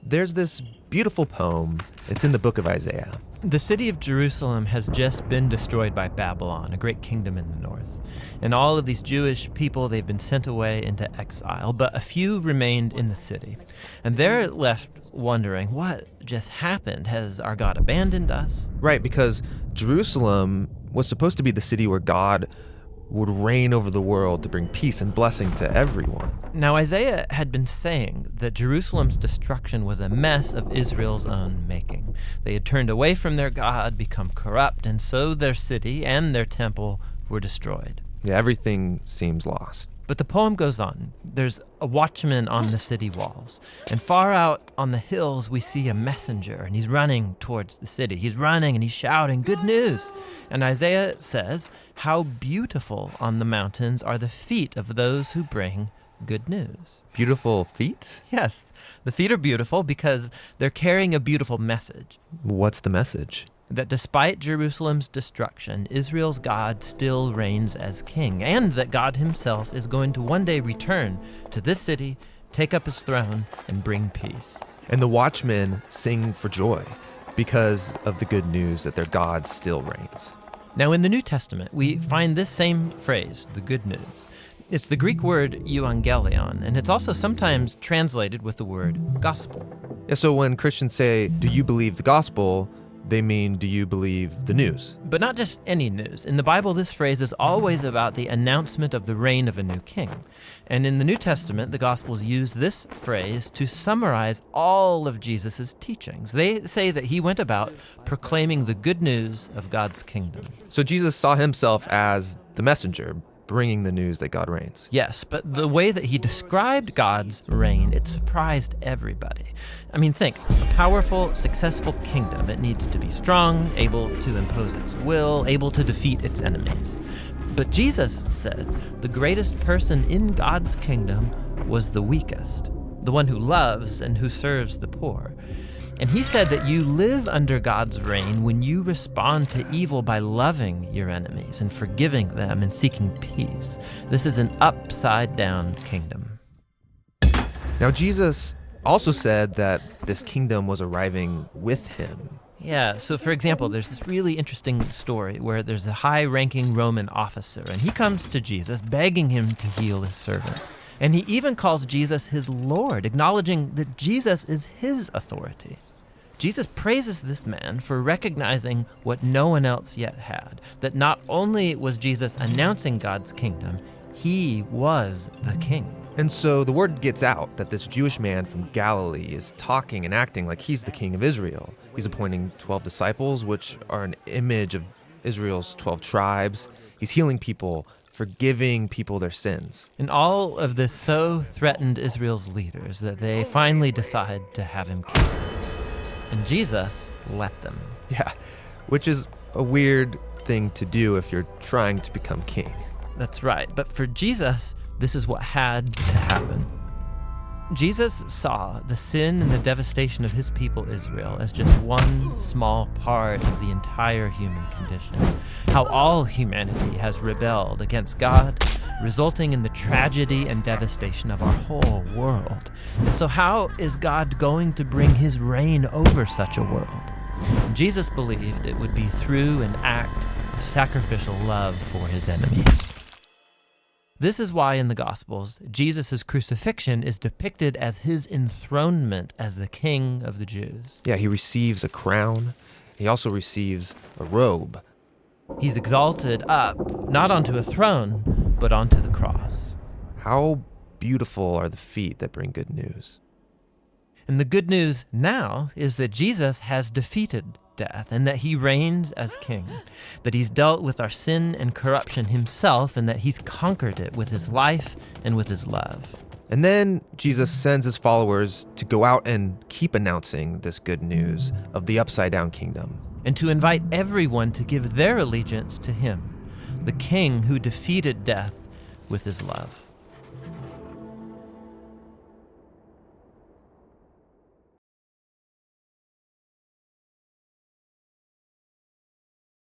there's this beautiful poem. It's in the book of Isaiah. The city of Jerusalem has just been destroyed by Babylon, a great kingdom in the north. And all of these Jewish people, they've been sent away into exile, but a few remained in the city. And they're left wondering, what just happened? Has our God abandoned us? Right, because Jerusalem was supposed to be the city where God would reign over the world to bring peace and blessing to everyone. Now, Isaiah had been saying that Jerusalem's destruction was a mess of Israel's own making. They had turned away from their God, become corrupt, and so their city and their temple were destroyed. Yeah, everything seems lost. But the poem goes on. There's a watchman on the city walls, and far out on the hills we see a messenger, and he's running towards the city. He's running and he's shouting, "Good news!" And Isaiah says, "How beautiful on the mountains are the feet of those who bring good news." Beautiful feet? Yes, the feet are beautiful because they're carrying a beautiful message. What's the message? That despite Jerusalem's destruction, Israel's God still reigns as king, and that God himself is going to one day return to this city, take up his throne, and bring peace. And the watchmen sing for joy because of the good news that their God still reigns. Now, in the New Testament, we find this same phrase, the good news. It's the Greek word euangelion, and it's also sometimes translated with the word gospel. Yeah, so when Christians say, "Do you believe the gospel?" they mean, do you believe the news? But not just any news. In the Bible, this phrase is always about the announcement of the reign of a new king. And in the New Testament, the Gospels use this phrase to summarize all of Jesus' teachings. They say that he went about proclaiming the good news of God's kingdom. So Jesus saw himself as the messenger, bringing the news that God reigns. Yes, but the way that he described God's reign, it surprised everybody. I mean, think, a powerful, successful kingdom. It needs to be strong, able to impose its will, able to defeat its enemies. But Jesus said the greatest person in God's kingdom was the weakest, the one who loves and who serves the poor. And he said that you live under God's reign when you respond to evil by loving your enemies and forgiving them and seeking peace. This is an upside-down kingdom. Now, Jesus also said that this kingdom was arriving with him. Yeah, so for example, there's this really interesting story where there's a high-ranking Roman officer, and he comes to Jesus begging him to heal his servant. And he even calls Jesus his Lord, acknowledging that Jesus is his authority. Jesus praises this man for recognizing what no one else yet had, that not only was Jesus announcing God's kingdom, he was the king. And so the word gets out that this Jewish man from Galilee is talking and acting like he's the king of Israel. He's appointing 12 disciples, which are an image of Israel's 12 tribes. He's healing people, forgiving people their sins. And all of this so threatened Israel's leaders that they finally decide to have him killed. And Jesus let them. Yeah, which is a weird thing to do if you're trying to become king. That's right. But for Jesus, this is what had to happen. Jesus saw the sin and the devastation of his people Israel as just one small part of the entire human condition. How all humanity has rebelled against God, resulting in the tragedy and devastation of our whole world. And so how is God going to bring his reign over such a world? Jesus believed it would be through an act of sacrificial love for his enemies. This is why in the Gospels, Jesus' crucifixion is depicted as his enthronement as the King of the Jews. Yeah, he receives a crown. He also receives a robe. He's exalted up, not onto a throne, but onto the cross. How beautiful are the feet that bring good news. And the good news now is that Jesus has defeated death and that he reigns as king, that he's dealt with our sin and corruption himself, and that he's conquered it with his life and with his love. And then Jesus sends his followers to go out and keep announcing this good news of the upside-down kingdom. And to invite everyone to give their allegiance to him, the king who defeated death with his love.